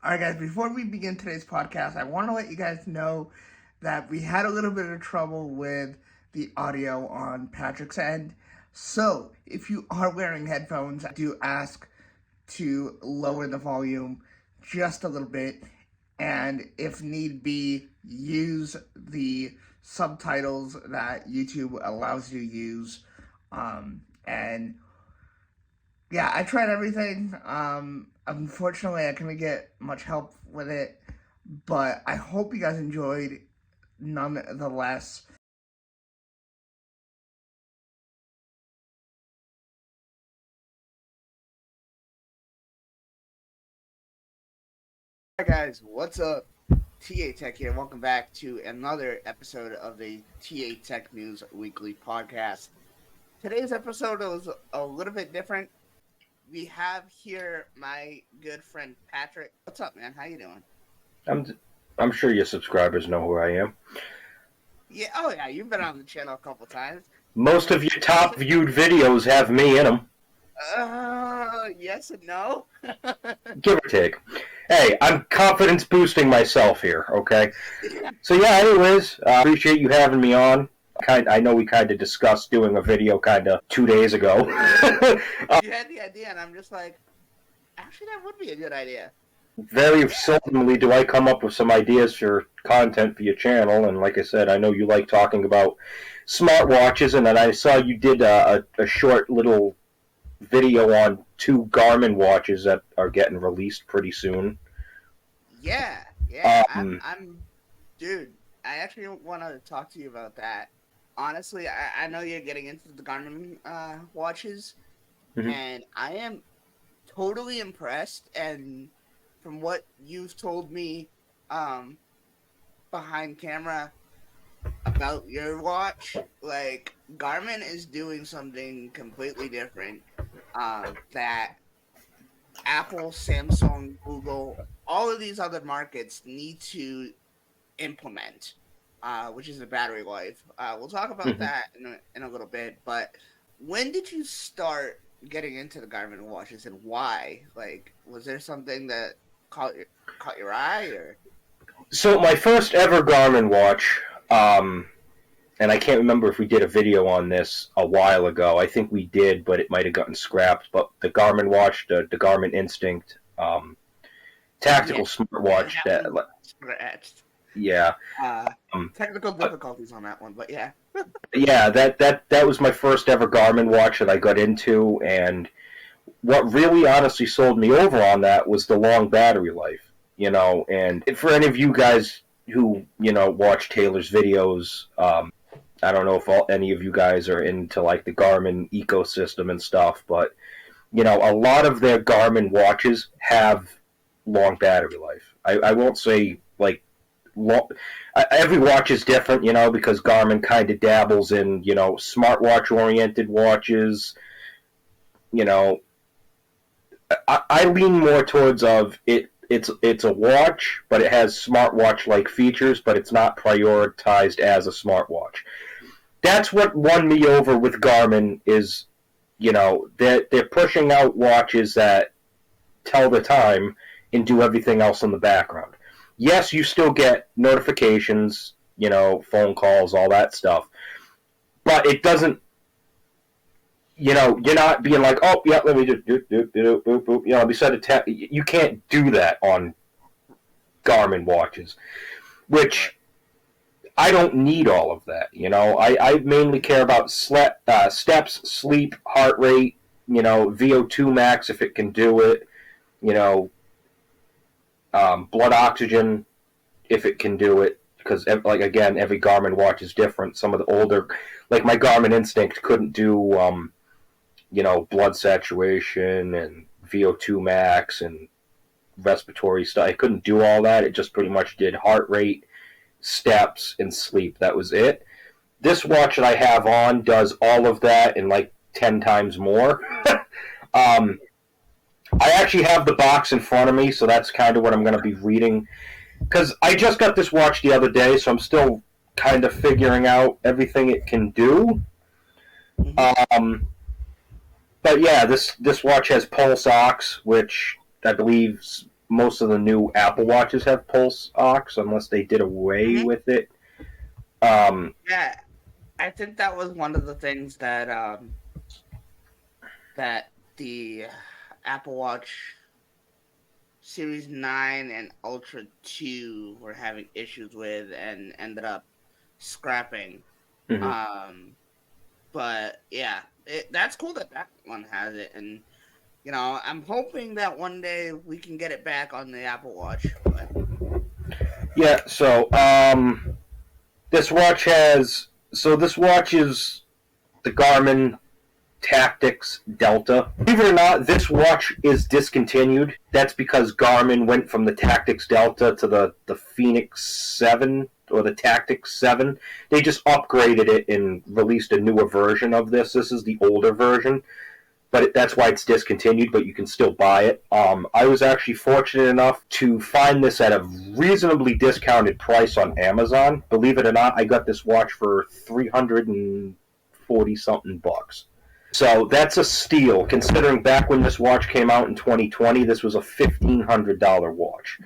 All right, guys, before we begin today's podcast, I want to let you guys know that we had a little bit of trouble with the audio on Patrick's end. So, if you are wearing headphones, I do ask to lower the volume just a little bit, and if need be, use the subtitles that YouTube allows you to use. And yeah, I tried everything. Unfortunately, I couldn't get much help with it, but I hope you guys enjoyed nonetheless. Hi guys, what's up? TA Tech here. Welcome back to another episode of the TA Tech News Weekly Podcast. Today's episode was a little bit different. We have here my good friend Patrick. What's up, man? How you doing? I'm sure your subscribers know who I am. Yeah, oh yeah, you've been on the channel a couple times. Most of your top viewed videos have me in them. Yes and no. Give or take. Hey, I'm confidence boosting myself here, okay? So yeah, anyways, appreciate you having me on. I know we kind of discussed doing a video kind of 2 days ago. You had the idea, and I'm just like, actually, that would be a good idea. Very seldomly do I come up with some ideas for content for your channel, and like I said, I know you like talking about smartwatches, and then I saw you did a short little video on 2 Garmin watches that are getting released pretty soon. Yeah. Dude, I actually want to talk to you about that. Honestly, I know you're getting into the Garmin watches, and I am totally impressed. And from what you've told me behind camera about your watch, like, Garmin is doing something completely different that Apple, Samsung, Google, all of these other markets need to implement, which is the battery life. We'll talk about that in a little bit, but when did you start getting into the Garmin watches, and why? Like, was there something that caught your eye, or? So my first ever Garmin watch, and I can't remember if we did a video on this a while ago. I think we did, but it might have gotten scrapped. But the Garmin watch, the Garmin Instinct, tactical smartwatch that scratched. Yeah. Technical difficulties on that one, but yeah. Yeah, that was my first ever Garmin watch that I got into, and what really honestly sold me over on that was the long battery life, and for any of you guys who, watch Taylor's videos, I don't know if any of you guys are into, like, the Garmin ecosystem and stuff, but, a lot of their Garmin watches have long battery life. I won't say, like, every watch is different, because Garmin kind of dabbles in, smartwatch-oriented watches. I lean more towards it's a watch, but it has smartwatch-like features, but it's not prioritized as a smartwatch. That's what won me over with Garmin is, they're pushing out watches that tell the time and do everything else in the background. Yes, you still get notifications, phone calls, all that stuff. But it doesn't, you're not being like, oh, yeah, let me just boop, beside a tap. You can't do that on Garmin watches, which I don't need all of that, I mainly care about steps, sleep, heart rate, VO2 max if it can do it, blood oxygen, if it can do it, because, like, again, every Garmin watch is different. Some of the older, like my Garmin Instinct, couldn't do, blood saturation and VO2 max and respiratory stuff. It couldn't do all that. It just pretty much did heart rate, steps, and sleep. That was it. This watch that I have on does all of that and, like, 10 times more. I actually have the box in front of me, so that's kind of what I'm going to be reading. Because I just got this watch the other day, so I'm still kind of figuring out everything it can do. But yeah, this watch has pulse ox, which I believe most of the new Apple Watches have pulse ox, unless they did away with it. Yeah, I think that was one of the things that the Apple Watch Series 9 and Ultra 2 were having issues with and ended up scrapping. Mhm. But yeah, that's cool that that one has it, and I'm hoping that one day we can get it back on the Apple Watch. But Yeah, so this watch has this watch is the Garmin Tactix Delta. Believe it or not, this watch is discontinued. That's because Garmin went from the Tactix Delta to the Phoenix 7 or the Tactix 7. They just upgraded it and released a newer version of this. This is the older version, but that's why it's discontinued, but you can still buy it. I was actually fortunate enough to find this at a reasonably discounted price on Amazon. Believe it or not, I got this watch for $340-something bucks. So that's a steal, considering back when this watch came out in 2020, this was a $1,500 watch.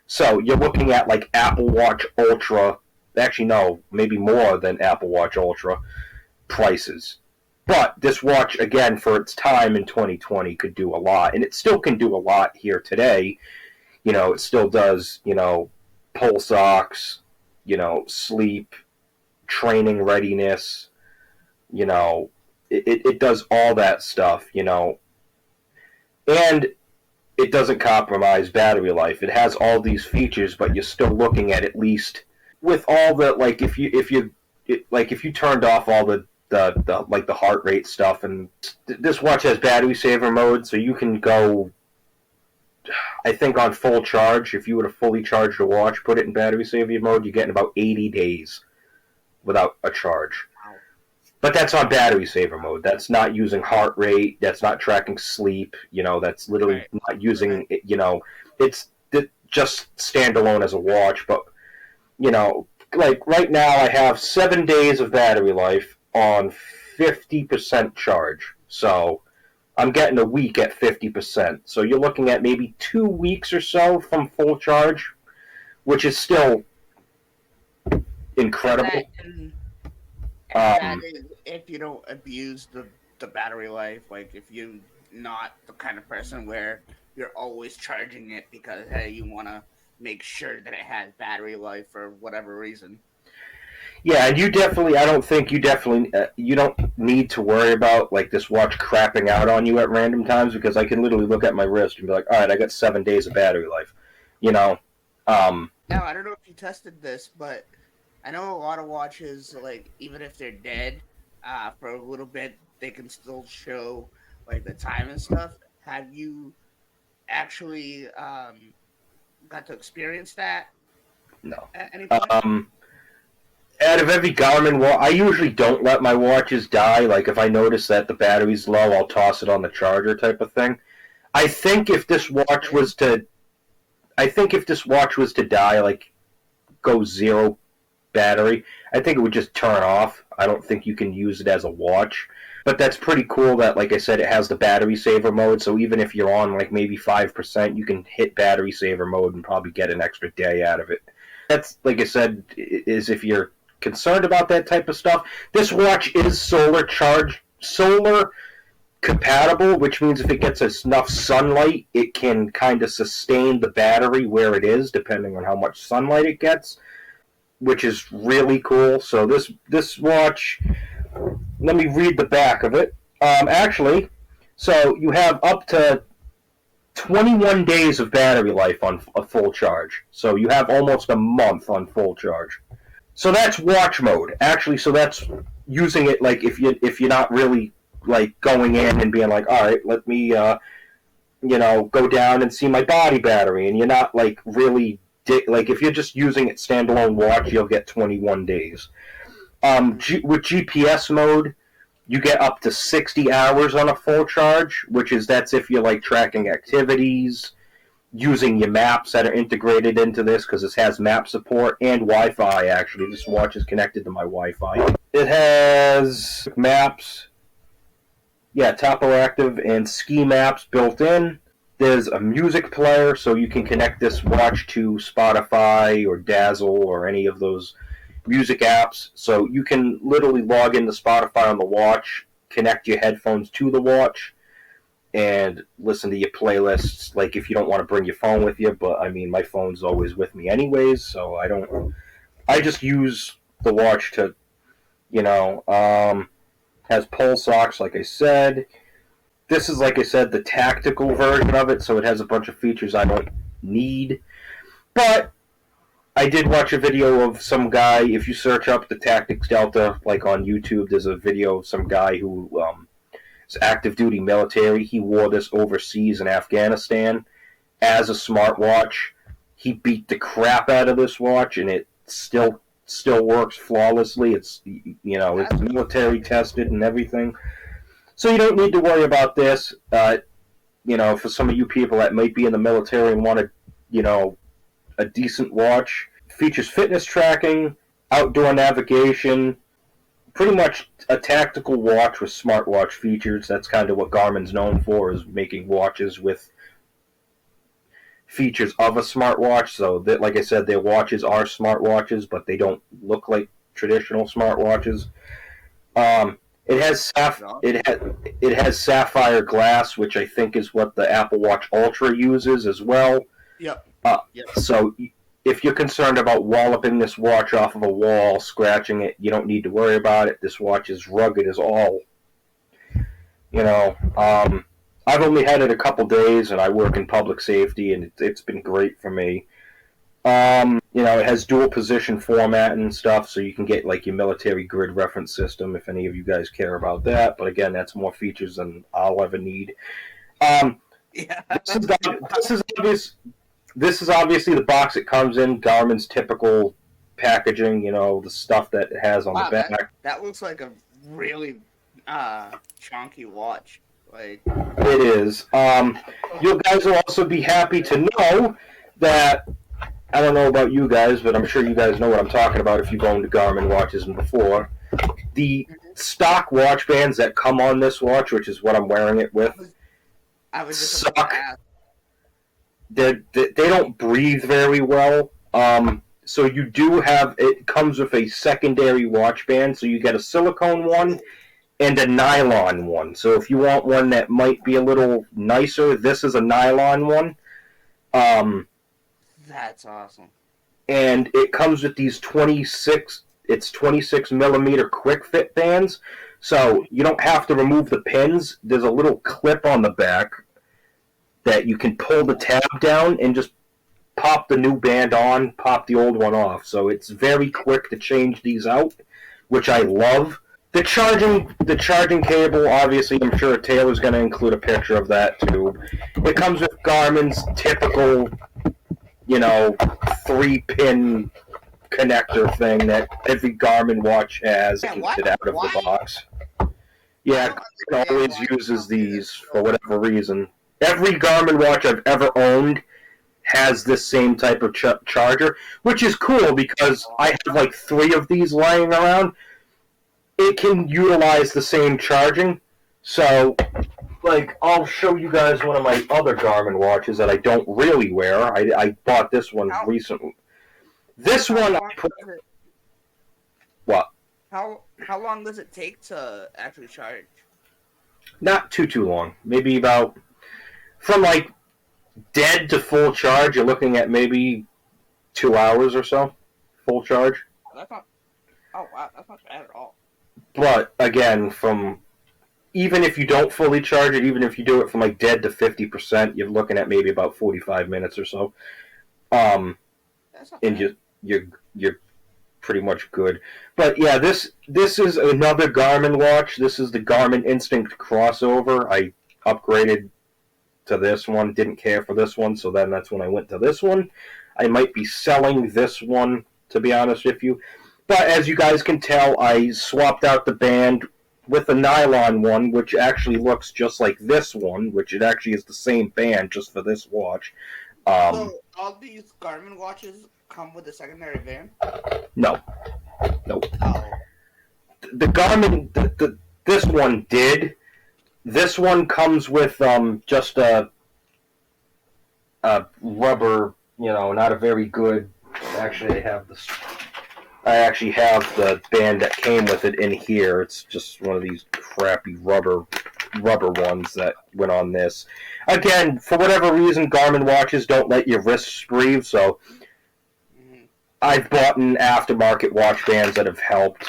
So you're looking at like Apple Watch Ultra, actually no, maybe more than Apple Watch Ultra prices. But this watch, again, for its time in 2020, could do a lot. And it still can do a lot here today. It still does, pulse ox, sleep, training readiness, it does all that stuff, and it doesn't compromise battery life. It has all these features, but you're still looking at least with all the if you turned off all the heart rate stuff, and this watch has battery saver mode, so you can go, I think, on full charge. If you were to fully charge the watch, put it in battery saver mode, you get in about 80 days without a charge. But that's on battery saver mode. That's not using heart rate. That's not tracking sleep. That's literally not using it. It's just standalone as a watch. But, like right now I have 7 days of battery life on 50% charge. So I'm getting a week at 50%. So you're looking at maybe 2 weeks or so from full charge, which is still incredible. That is if you don't abuse the battery life. Like if you're not the kind of person where you're always charging it because hey, you want to make sure that it has battery life for whatever reason. Yeah, and I don't think you don't need to worry about like this watch crapping out on you at random times, because I can literally look at my wrist and be like, all right, I got 7 days of battery life. Now, I don't know if you tested this, but I know a lot of watches, like, even if they're dead for a little bit, they can still show, like, the time and stuff. Have you actually got to experience that no. at any point? Out of every Garmin watch, I usually don't let my watches die. Like, if I notice that the battery's low, I'll toss it on the charger type of thing. I think if this watch was to die, like, go zero battery, I think it would just turn off. I don't think you can use it as a watch. But that's pretty cool that, like I said, it has the battery saver mode, so even if you're on, like, maybe 5%, you can hit battery saver mode and probably get an extra day out of it. That's, like I said, is if you're concerned about that type of stuff. This watch is solar compatible, which means if it gets enough sunlight, it can kind of sustain the battery where it is, depending on how much sunlight it gets, which is really cool. So this watch, let me read the back of it. Actually, so you have up to 21 days of battery life on a full charge. So you have almost a month on full charge. So that's watch mode. Actually, so that's using it like if you're not really like going in and being like, all right, let me go down and see my body battery, and you're not like really like if you're just using it standalone watch, you'll get 21 days. With GPS mode, you get up to 60 hours on a full charge, that's if you're like tracking activities, using your maps that are integrated into this, because this has map support and Wi-Fi. Actually, this watch is connected to my Wi-Fi. It has maps, topo active and ski maps built in. There's a music player, so you can connect this watch to Spotify or Dazzle or any of those music apps. So you can literally log into Spotify on the watch, connect your headphones to the watch, and listen to your playlists. Like if you don't want to bring your phone with you, but I mean my phone's always with me anyways, so I just use the watch to, has pulse ox, like I said. This is, like I said, the tactical version of it, so it has a bunch of features I don't need. But I did watch a video of some guy. If you search up the Tactix Delta, like on YouTube, there's a video of some guy who is active duty military. He wore this overseas in Afghanistan as a smartwatch. He beat the crap out of this watch, and it still works flawlessly. It's it's military tested and everything. So you don't need to worry about this. For some of you people that might be in the military and want a decent watch, features fitness tracking, outdoor navigation, pretty much a tactical watch with smartwatch features. That's kind of what Garmin's known for, is making watches with features of a smartwatch. So that, like I said, their watches are smartwatches, but they don't look like traditional smartwatches. It has sapphire glass, which I think is what the Apple Watch Ultra uses as well. Yep. So if you're concerned about walloping this watch off of a wall, scratching it, you don't need to worry about it. This watch is rugged as all. I've only had it a couple days, and I work in public safety, and it's been great for me. It has dual position format and stuff, so you can get like your military grid reference system if any of you guys care about that. But again, that's more features than I'll ever need. This is obviously the box it comes in. Garmin's typical packaging, the stuff that it has on the back. That looks like a really chunky watch. Like it is. You guys will also be happy to know that. I don't know about you guys, but I'm sure you guys know what I'm talking about if you've owned Garmin watches and before. The stock watch bands that come on this watch, which is what I'm wearing it with, suck. They don't breathe very well. So you do have, it comes with a secondary watch band, so you get a silicone one and a nylon one. So if you want one that might be a little nicer, this is a nylon one. That's awesome. And it comes with these 26 millimeter quick fit bands, so you don't have to remove the pins. There's a little clip on the back that you can pull the tab down and just pop the new band on, pop the old one off. So it's very quick to change these out, which I love. The charging cable, obviously, I'm sure Taylor's going to include a picture of that too. It comes with Garmin's typical 3-pin connector thing that every Garmin watch has. Get it out of the box. Yeah, Garmin always uses these for whatever reason. Every Garmin watch I've ever owned has this same type of charger, which is cool because I have like 3 of these lying around. It can utilize the same charging, so I'll show you guys one of my other Garmin watches that I don't really wear. I bought this one recently. This one, what? How long does it take to actually charge? Not too long. Maybe about, from dead to full charge, you're looking at maybe 2 hours or so, full charge. That's not. Oh wow, that's not bad at all. But again, even if you don't fully charge it, even if you do it from dead to 50%, you're looking at maybe about 45 minutes or so. And you're pretty much good. But yeah, this is another Garmin watch. This is the Garmin Instinct crossover. I upgraded to this one, didn't care for this one, so then that's when I went to this one. I might be selling this one, to be honest with you. But as you guys can tell, I swapped out the band with a nylon one, which actually looks just like this one, which it actually is the same band just for this watch. So all these Garmin watches come with a secondary band? No. Nope. Oh. The Garmin, this one did. This one comes with just a rubber, not a very good. Actually, I actually have the band that came with it in here. It's just one of these crappy rubber ones that went on this. Again, for whatever reason, Garmin watches don't let your wrists breathe, so I've bought an aftermarket watch bands that have helped,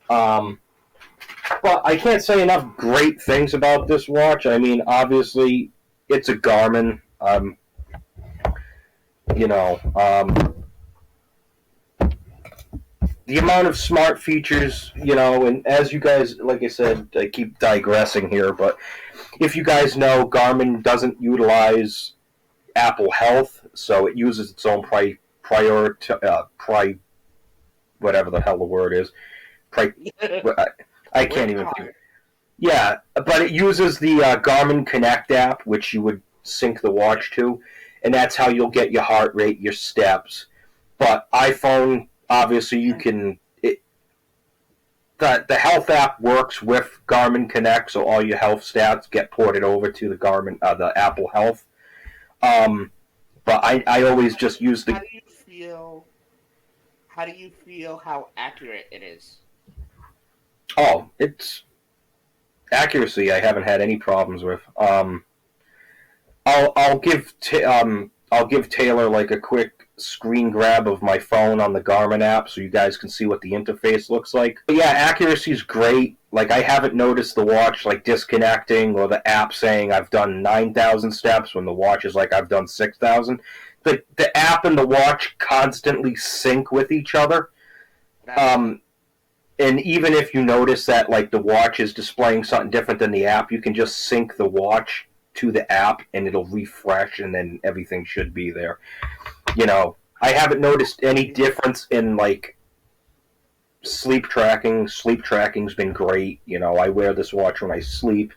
But I can't say enough great things about this watch. I mean, obviously, it's a Garmin. You know, the amount of smart features, and as you guys, like I said, I keep digressing here, but if you guys know, Garmin doesn't utilize Apple Health, so it uses its own whatever the hell the word is. I can't even think. Yeah, but it uses the Garmin Connect app, which you would sync the watch to, and that's how you'll get your heart rate, your steps. But iPhone, obviously, you can. The health app works with Garmin Connect, so all your health stats get ported over to the the Apple Health. But I always just use the. How do you feel how accurate it is? Oh, it's accuracy. I haven't had any problems with. I'll give Taylor like a quick screen grab of my phone on the Garmin app so you guys can see what the interface looks like. But yeah, accuracy is great. Like, I haven't noticed the watch like disconnecting or the app saying I've done 9,000 steps when the watch is like I've done 6,000. The app and the watch constantly sync with each other. And even if you notice that like the watch is displaying something different than the app, you can just sync the watch to the app and it'll refresh and then everything should be there. I haven't noticed any difference in like sleep tracking. Sleep tracking's been great. I wear this watch when I sleep,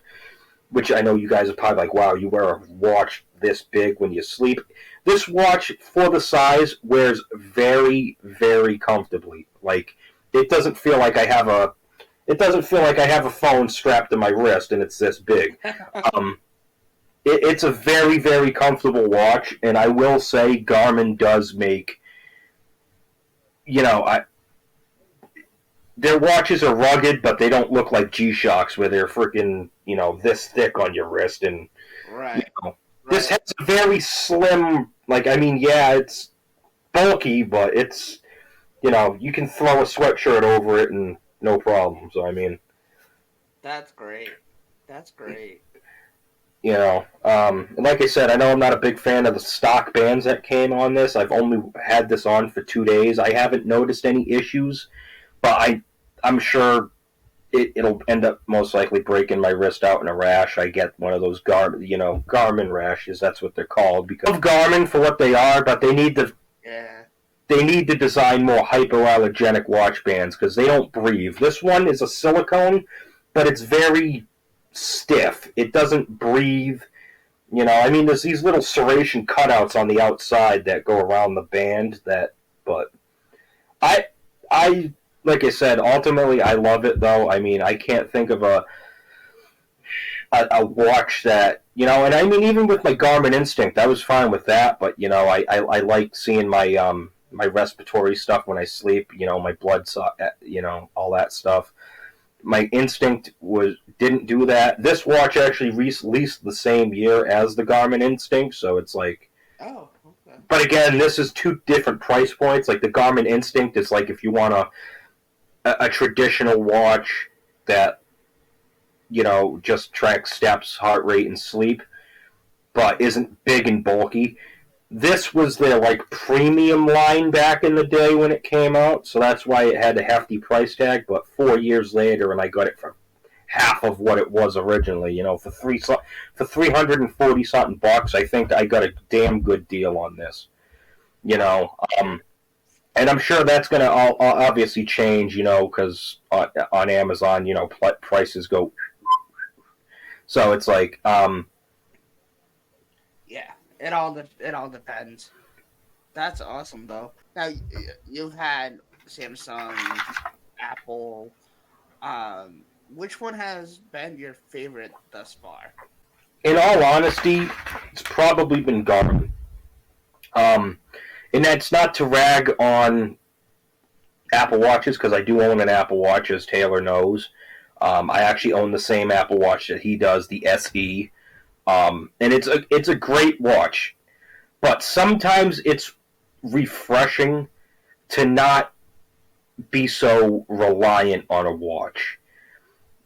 which I know you guys are probably like, wow, you wear a watch this big when you sleep. This watch, for the size, wears very, very comfortably. Like, it doesn't feel like I have a phone strapped to my wrist and it's this big. It's a very, very comfortable watch, and I will say Garmin does make, their watches are rugged, but they don't look like G-Shocks where they're freaking, this thick on your wrist. And right. This has a very slim, it's bulky, but it's, you can throw a sweatshirt over it and no problem. So, That's great. And like I said, I know I'm not a big fan of the stock bands that came on this. I've only had this on for 2 days. I haven't noticed any issues, but I'm sure it'll end up most likely breaking my wrist out in a rash. I get one of those Garmin rashes. That's what they're called because of Garmin for what they are, but they need to. Yeah. They need to design more hypoallergenic watch bands because they don't breathe. This one is a silicone, but it's very stiff. It doesn't breathe. There's these little serration cutouts on the outside that go around the band. But I like I said, ultimately I love it though. I can't think of a watch that and even with my Garmin Instinct, I was fine with that. But I like seeing my respiratory stuff when I sleep. My blood, all that stuff. My Instinct didn't do that. This watch actually released the same year as the Garmin Instinct, so it's like. Oh, okay. But again, this is 2 different price points. Like the Garmin Instinct is like if you want a traditional watch that just tracks steps, heart rate, and sleep, but isn't big and bulky. This was their like premium line back in the day when it came out, so that's why it had a hefty price tag. But 4 years later, and I got it for half of what it was originally. For $340 something bucks, I think I got a damn good deal on this. And I'm sure that's going to obviously change, because on Amazon, prices go. So it's like, yeah. It all depends. That's awesome, though. Now, you've had Samsung, Apple. Which one has been your favorite thus far? in all honesty, it's probably been Garmin. And that's not to rag on Apple Watches, because I do own an Apple Watch, as Taylor knows. I actually own the same Apple Watch that he does, the SE. And it's a great watch. But sometimes it's refreshing to not be so reliant on a watch.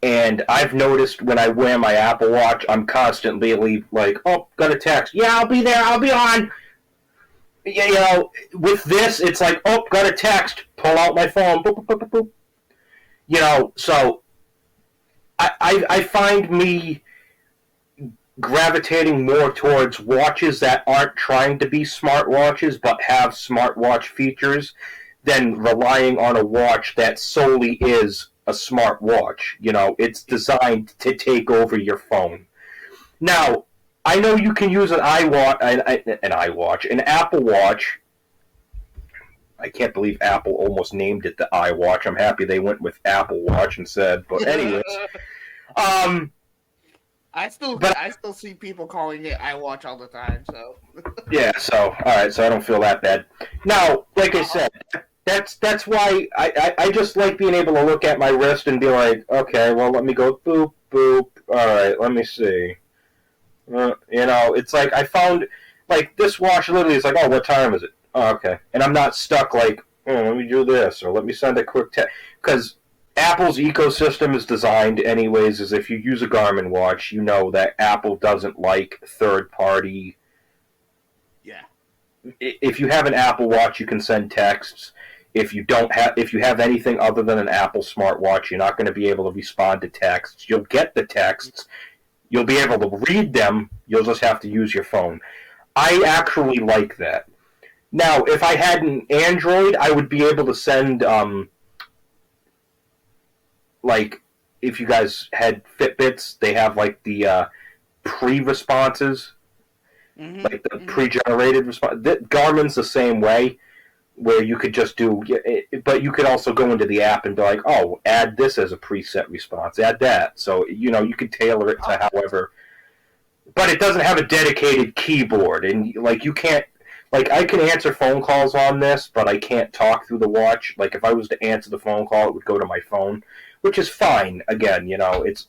And I've noticed when I wear my Apple Watch, I'm constantly like, oh, got a text. Yeah, I'll be there. I'll be on. You know, with this, it's like, oh, got a text. Pull out my phone. Boop, boop, boop, boop, boop. You know, so I find me gravitating more towards watches that aren't trying to be smartwatches but have smartwatch features than relying on a watch that solely is a smartwatch. You know, it's designed to take over your phone. Now, I know you can use an iWatch, an Apple Watch. I can't believe Apple almost named it the iWatch. I'm happy they went with Apple Watch instead. But anyways, I still see people calling it iWatch all the time. So yeah. So all right. So I don't feel that bad. Now, like I said, that's why I just like being able to look at my wrist and be like, okay, well, let me go boop boop. All right, let me see. You know, it's like I found, like, this watch literally is like, oh, what time is it? Oh, okay. And I'm not stuck like, let me do this, or let me send a quick text. Because Apple's ecosystem is designed anyways, as if you use a Garmin watch, you know that Apple doesn't like third-party. yeah. If you have an Apple Watch, you can send texts. If you have anything other than an Apple smartwatch, you're not going to be able to respond to texts. You'll get the texts. You'll be able to read them. You'll just have to use your phone. I actually like that. Now, if I had an Android, I would be able to send, like, if you guys had Fitbits, they have, like, the pre-responses, like the pre-generated response. Garmin's the same way, where you could just do, but you could also go into the app and be like, oh, add this as a preset response, add that. So, you know, you could tailor it to however, but it doesn't have a dedicated keyboard, and, like, you can't, like, I can answer phone calls on this, but I can't talk through the watch. Like, if I was to answer the phone call, it would go to my phone, which is fine. Again, you know, it's,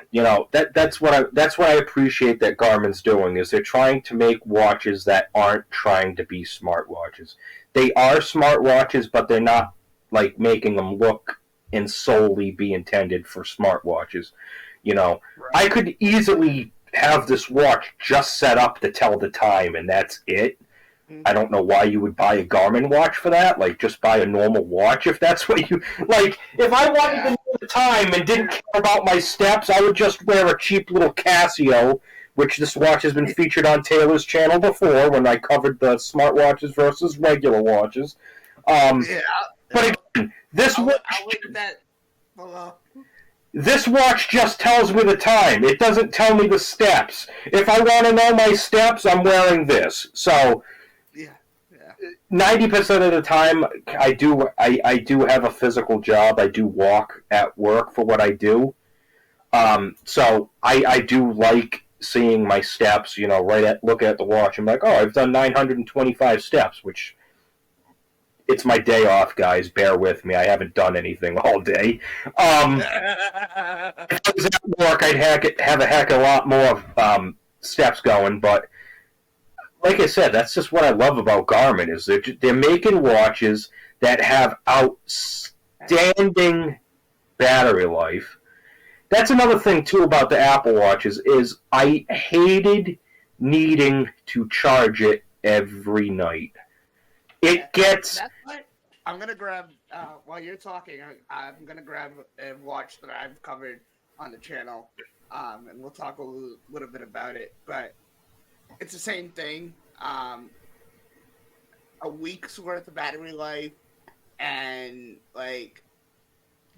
you know, that's what I appreciate that Garmin's doing, is they're trying to make watches that aren't trying to be smartwatches. They are smartwatches, but they're not, like, making them look and solely be intended for smartwatches. You know, right. I could easily have this watch just set up to tell the time, and that's it. I don't know why you would buy a Garmin watch for that. Like, just buy a normal watch if that's what you... Like, if I wanted to know the time and didn't care about my steps, I would just wear a cheap little Casio, which this watch has been featured on Taylor's channel before when I covered the smartwatches versus regular watches. But again, this watch... I'll link that below. This watch just tells me the time. It doesn't tell me the steps. If I want to know my steps, I'm wearing this. So... 90% of the time, I do have a physical job. I do walk at work for what I do. So I do like seeing my steps, you know, looking at the watch. I'm like, oh, I've done 925 steps, which, it's my day off, guys. Bear with me. I haven't done anything all day. If I was at work, I'd have a heck of a lot more steps going, but like I said, that's just what I love about Garmin, is they're making watches that have outstanding battery life. That's another thing, too, about the Apple Watches, is I hated needing to charge it every night. It gets... That's what I'm going to grab, while you're talking, I'm going to grab a watch that I've covered on the channel, and we'll talk a little bit about it, but... It's the same thing. A week's worth of battery life, and like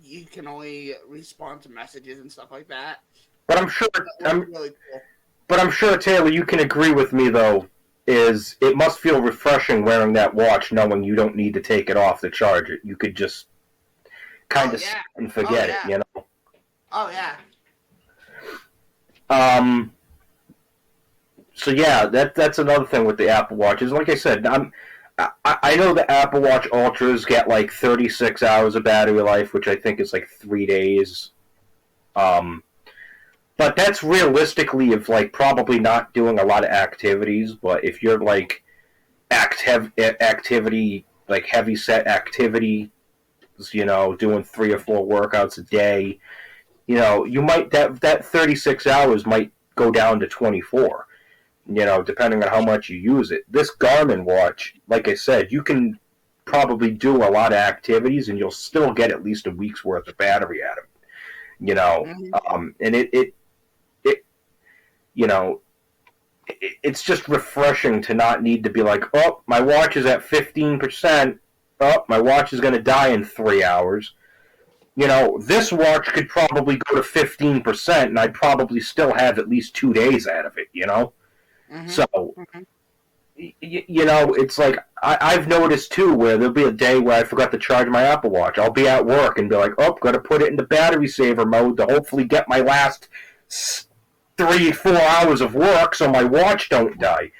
you can only respond to messages and stuff like that. But I'm sure, really cool. But I'm sure, Taylor, you can agree with me though. Is it must feel refreshing wearing that watch, knowing you don't need to take it off to charge it. You could just kind of sit and forget it, you know. Oh yeah. So yeah, that's another thing with the Apple Watches. Like I said, I know the Apple Watch Ultras get like 36 hours of battery life, which I think is like 3 days. But that's realistically of like probably not doing a lot of activities. But if you're like activity, like heavy set activity, doing 3 or 4 workouts a day, you might that 36 hours might go down to 24. Depending on how much you use it. This Garmin watch, like I said, you can probably do a lot of activities and you'll still get at least a week's worth of battery out of it. And it's just refreshing to not need to be like, oh, my watch is at 15%. Oh, my watch is going to die in 3 hours. This watch could probably go to 15%, and I'd probably still have at least 2 days out of it. So, it's like I've noticed too where there'll be a day where I forgot to charge my Apple Watch. I'll be at work and be like, oh, got to put it into battery saver mode to hopefully get my last 3-4 hours of work so my watch don't die.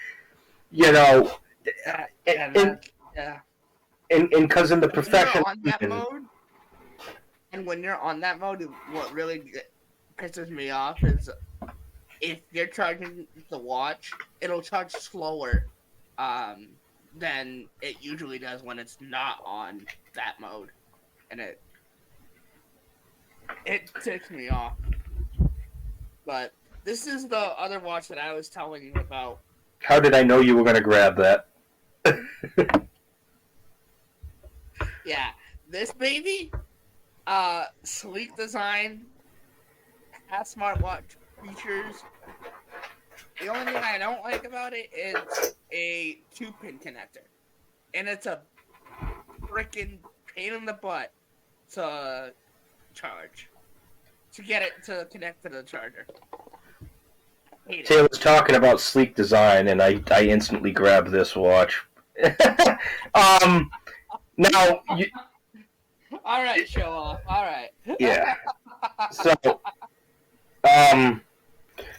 And because in the profession, when you're on that mode, what really pisses me off is if you're charging the watch, it'll charge slower than it usually does when it's not on that mode, and it ticks me off. But this is the other watch that I was telling you about. How did I know you were going to grab that? Yeah, this baby, sleek design, has smartwatch features. The only thing I don't like about it is a 2-pin connector. And it's a freaking pain in the butt to charge. To get it to connect to the charger. Taylor's talking about sleek design, and I instantly grabbed this watch. Now, all right, show off. All right. Yeah. So,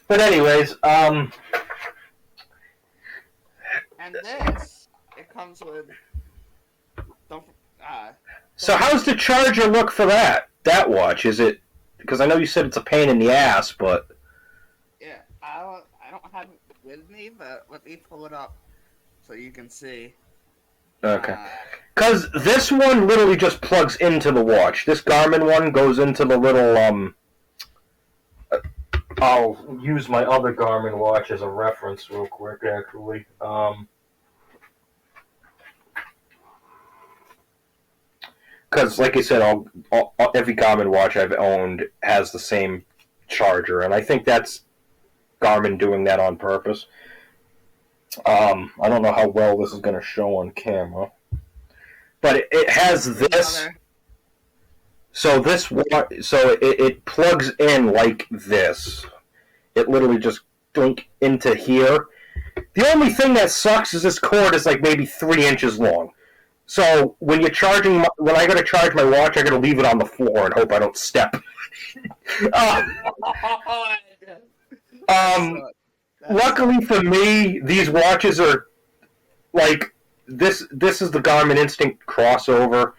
but anyways, and this, it comes with. So how's the charger look for that watch? Is it because I know you said it's a pain in the ass, but yeah, I don't have it with me, but let me pull it up so you can see. Okay. Because this one literally just plugs into the watch. This Garmin one goes into the little, I'll use my other Garmin watch as a reference real quick, actually. Because, like I said, every Garmin watch I've owned has the same charger, and I think that's Garmin doing that on purpose. I don't know how well this is going to show on camera. But it has this. So it plugs in like this. It literally just dunk into here. The only thing that sucks is this cord is like maybe 3 inches long. So when I gotta charge my watch, I gotta leave it on the floor and hope I don't step. Luckily for me, these watches are like this is the Garmin Instinct crossover.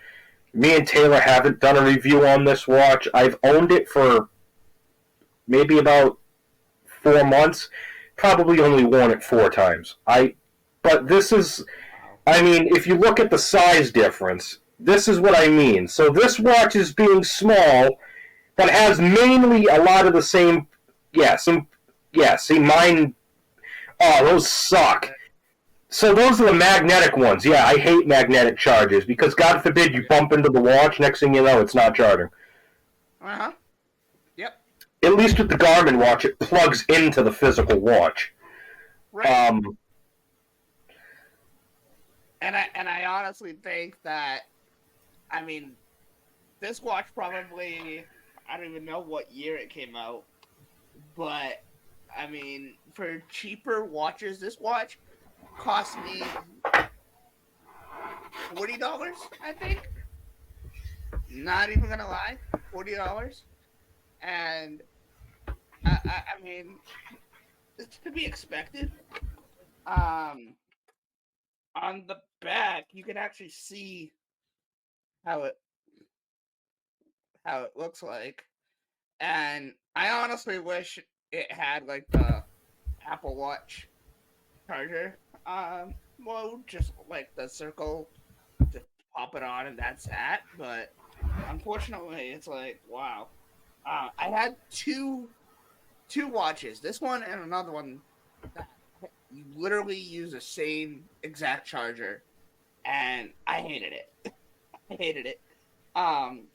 Me and Taylor haven't done a review on this watch. I've owned it for maybe about 4 months. Probably only worn it 4 times. But this is, I mean, if you look at the size difference, this is what I mean. So this watch is being small, but has mainly a lot of the same, see, mine, oh, those suck. So those are the magnetic ones. Yeah, I hate magnetic chargers because God forbid you bump into the watch, next thing you know, it's not charging. Uh-huh. Yep. At least with the Garmin watch, it plugs into the physical watch. Right. And I honestly think that, I mean, this watch probably, I don't even know what year it came out, but, I mean, for cheaper watches, this watch cost me $40, I think. Not even gonna lie, $40. And I mean, it's to be expected. Um, on the back, you can actually see how it looks like, and I honestly wish it had like the Apple Watch charger mode, just like the circle, just pop it on and that's that. But unfortunately, it's like wow. I had two watches, this one and another one that you literally use the same exact charger, and I hated it. I hated it. Um,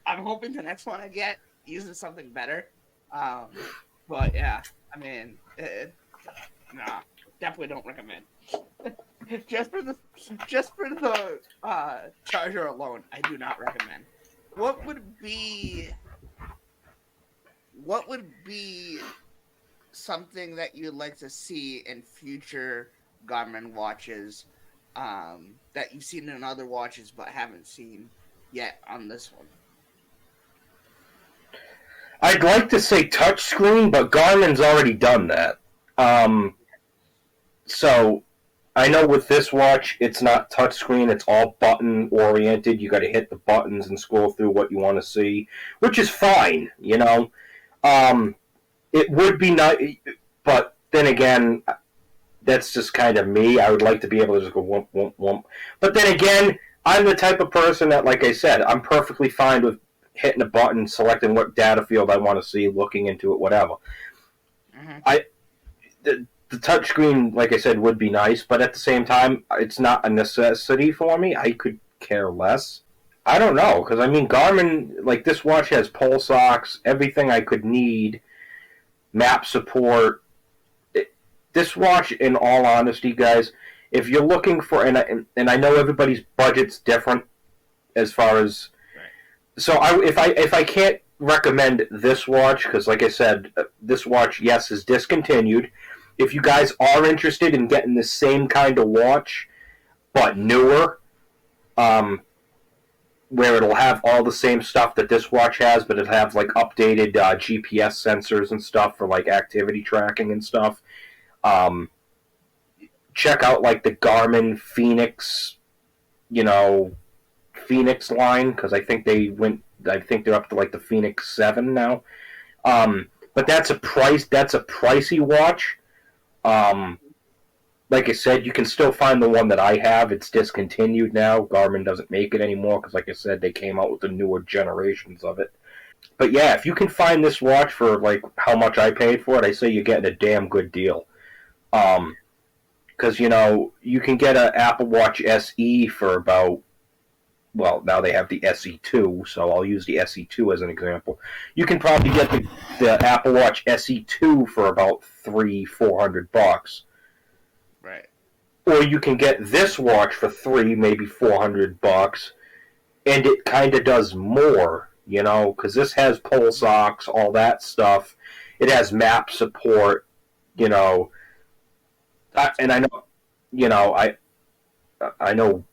I'm hoping the next one I get uses something better. Um, but yeah, I mean, nah, definitely don't recommend. just for the charger alone, I do not recommend. What would be what would be something that you'd like to see in future Garmin watches, that you've seen in other watches but haven't seen yet on this one? I'd like to say touchscreen, but Garmin's already done that. So I know with this watch, it's not touchscreen; it's all button oriented. You got to hit the buttons and scroll through what you want to see, which is fine, you know. It would be nice, but then again, that's just kind of me. I would like to be able to just go whoomp, whoomp, whoomp. But then again, I'm the type of person that, like I said, I'm perfectly fine with hitting a button, selecting what data field I want to see, looking into it, whatever. Mm-hmm. The touchscreen, like I said, would be nice, but at the same time, it's not a necessity for me. I could care less. I don't know, because I mean, Garmin, like this watch has pulse ox, everything I could need, map support. This watch, in all honesty, guys, if you're looking for, and I know everybody's budget's different as far as, so if I can't recommend this watch, because like I said, this watch, yes, is discontinued. If you guys are interested in getting the same kind of watch, but newer, where it'll have all the same stuff that this watch has, but it'll have like updated GPS sensors and stuff for like activity tracking and stuff. Check out like the Garmin Phoenix, Phoenix line, because I think they're up to like the Phoenix 7 now. But that's a pricey watch. Like I said, you can still find the one that I have. It's discontinued now. Garmin doesn't make it anymore because, like I said, they came out with the newer generations of it. But yeah, if you can find this watch for like how much I paid for it, I say you're getting a damn good deal. Because you can get an Apple Watch SE for about, well, now they have the SE2, so I'll use the SE2 as an example. You can probably get the Apple Watch SE2 for about $300-400. Right. Or you can get this watch for maybe $400, and it kind of does more, because this has pulse ox, all that stuff. It has map support, and I know, I know.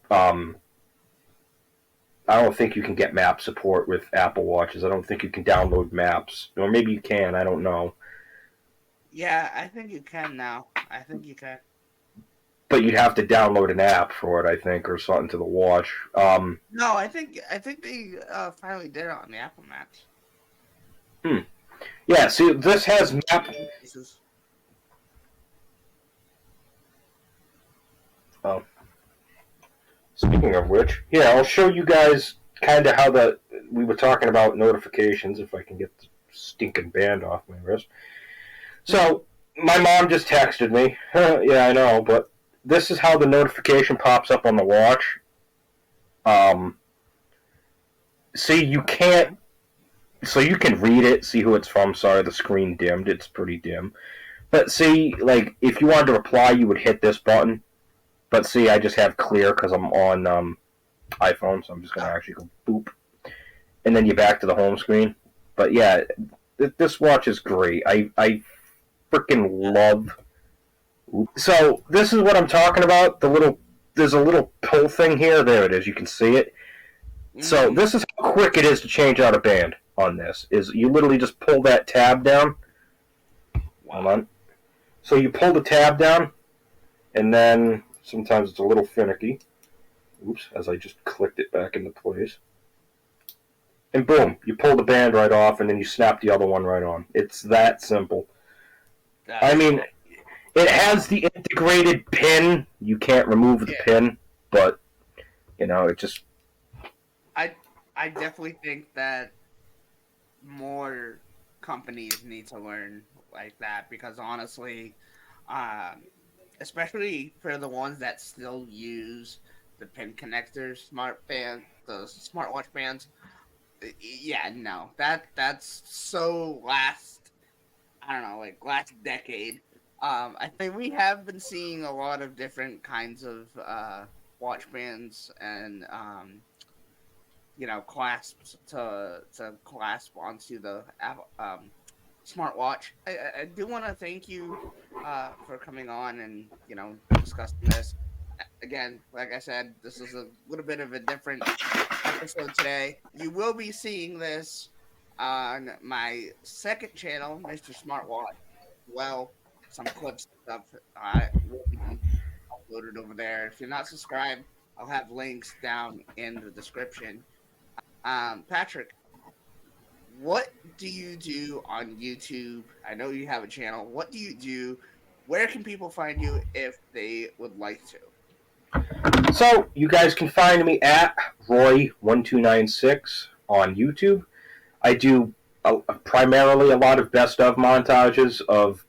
I don't think you can get map support with Apple Watches. I don't think you can download maps, or maybe you can. I don't know. Yeah, I think you can now. I think you can. But you'd have to download an app for it, I think, or something to the watch. No, I think they finally did it on the Apple Maps. Yeah, see, this has map. Oh. Speaking of which, yeah, I'll show you guys kind of how we were talking about notifications, if I can get the stinking band off my wrist. So, my mom just texted me. Yeah, I know, but this is how the notification pops up on the watch. See, you can't... So you can read it, see who it's from. Sorry, the screen dimmed. It's pretty dim. But see, like, if you wanted to reply, you would hit this button. But see, I just have clear because I'm on iPhone, so I'm just going to actually go boop. And then you're back to the home screen. But yeah, this watch is great. I freaking love... So, this is what I'm talking about. There's a little pull thing here. There it is. You can see it. So, this is how quick it is to change out a band on this. Is you literally just pull that tab down, Hold on. So you pull the tab down, and then sometimes it's a little finicky. Oops, as I just clicked it back into place. And boom, you pull the band right off, and then you snap the other one right on. It's that simple. I mean, it has the integrated pin. You can't remove the pin, but, it just... I definitely think that more companies need to learn like that, because honestly, especially for the ones that still use the pin connectors, the smartwatch bands. Yeah, no, that's so last. I don't know, like last decade. I think we have been seeing a lot of different kinds of watch bands and clasps to clasp onto the smartwatch. I do want to thank you for coming on and discussing this. Again, like I said, this is a little bit of a different episode today. You will be seeing this on my second channel, Mr. Smartwatch. Well, some clips and stuff will be uploaded over there. If you're not subscribed, I'll have links down in the description. Patrick, what do you do on YouTube? I know you have a channel. What do you do? Where can people find you if they would like to? So, you guys can find me at Roy1296 on YouTube. I do primarily a lot of best of montages of,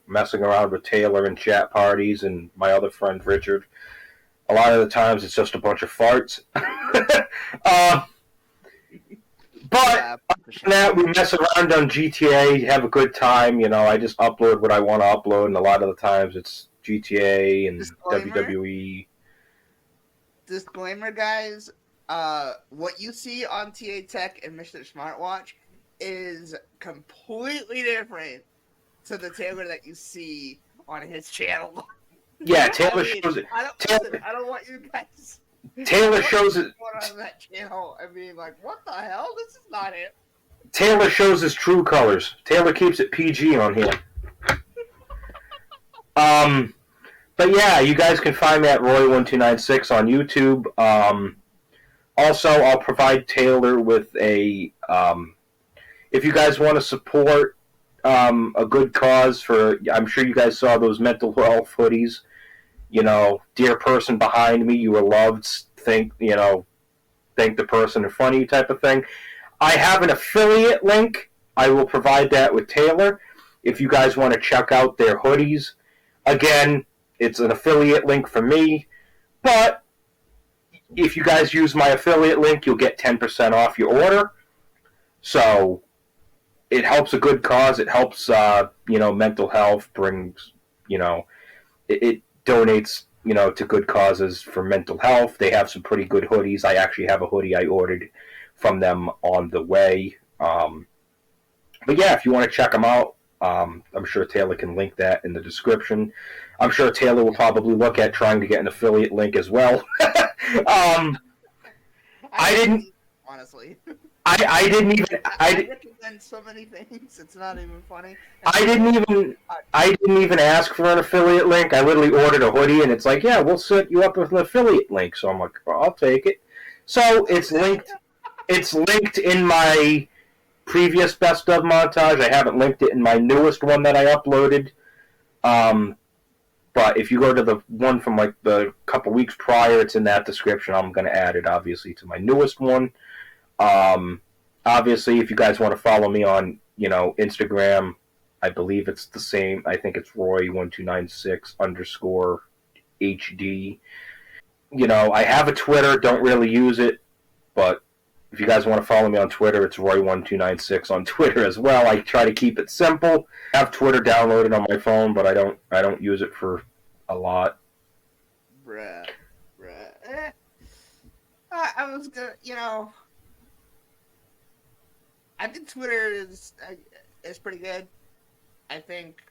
messing around with Taylor and chat parties and my other friend Richard. A lot of the times it's just a bunch of farts. But that we mess around on GTA, have a good time. I just upload what I want to upload, and a lot of the times it's GTA and WWE. Disclaimer, guys. What you see on TA Tech and Mr. Smartwatch is completely different to the Taylor that you see on his channel. Yeah, Taylor shows it. I don't want you guys. Taylor shows it on that channel. I mean, like, what the hell? This is not it. Taylor shows his true colors. Taylor keeps it PG on here. But yeah, you guys can find me at Roy1296 on YouTube. Also, I'll provide Taylor with a. If you guys want to support a good cause for, I'm sure you guys saw those mental health hoodies. Dear person behind me, you were loved. Thank the person in front of you, type of thing. I have an affiliate link. I will provide that with Taylor. If you guys want to check out their hoodies, again, it's an affiliate link for me. But if you guys use my affiliate link, you'll get 10% off your order. So it helps a good cause. It helps, mental health. Brings, it donates, to good causes for mental health. They have some pretty good hoodies. I actually have a hoodie I ordered from them on the way. But yeah, if you want to check them out, I'm sure Taylor can link that in the description. I'm sure Taylor will probably look at trying to get an affiliate link as well. I didn't... Honestly. I didn't even. I recommend so many things. It's not even funny. I didn't even ask for an affiliate link. I literally ordered a hoodie, and it's like, yeah, we'll set you up with an affiliate link. So I'm like, well, I'll take it. So it's linked. It's linked in my previous best of montage. I haven't linked it in my newest one that I uploaded. But if you go to the one from like the couple weeks prior, it's in that description. I'm going to add it obviously to my newest one. Obviously, if you guys want to follow me on, Instagram, I believe it's the same. I think it's Roy1296_HD. I have a Twitter, don't really use it, but if you guys want to follow me on Twitter, it's Roy1296 on Twitter as well. I try to keep it simple. I have Twitter downloaded on my phone, but I don't use it for a lot. Bruh. I was gonna, I think Twitter is pretty good. I think,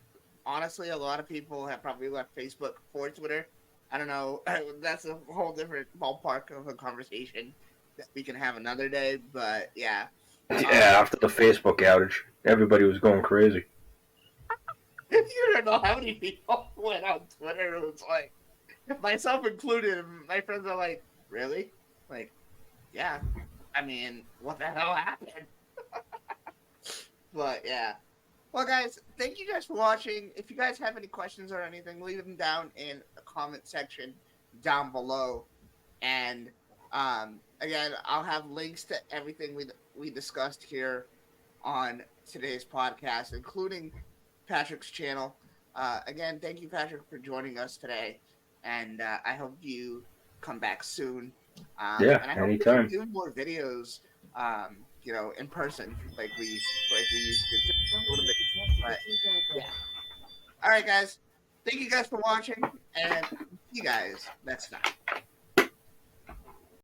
honestly, a lot of people have probably left Facebook for Twitter. I don't know. That's a whole different ballpark of a conversation that we can have another day. But yeah. Yeah, after the Facebook outage, everybody was going crazy. You don't know how many people went on Twitter. It was like, myself included, and my friends are like, really? Like, yeah. I mean, what the hell happened? But yeah. Well, guys, thank you guys for watching. If you guys have any questions or anything, leave them down in the comment section down below. And again, I'll have links to everything we discussed here on today's podcast, including Patrick's channel. Again, thank you, Patrick, for joining us today, and I hope you come back soon. Yeah, And I hope we anytime. can do more videos, in person like we used to just a little bit. But yeah, all right, guys. Thank you guys for watching, and see you guys next time.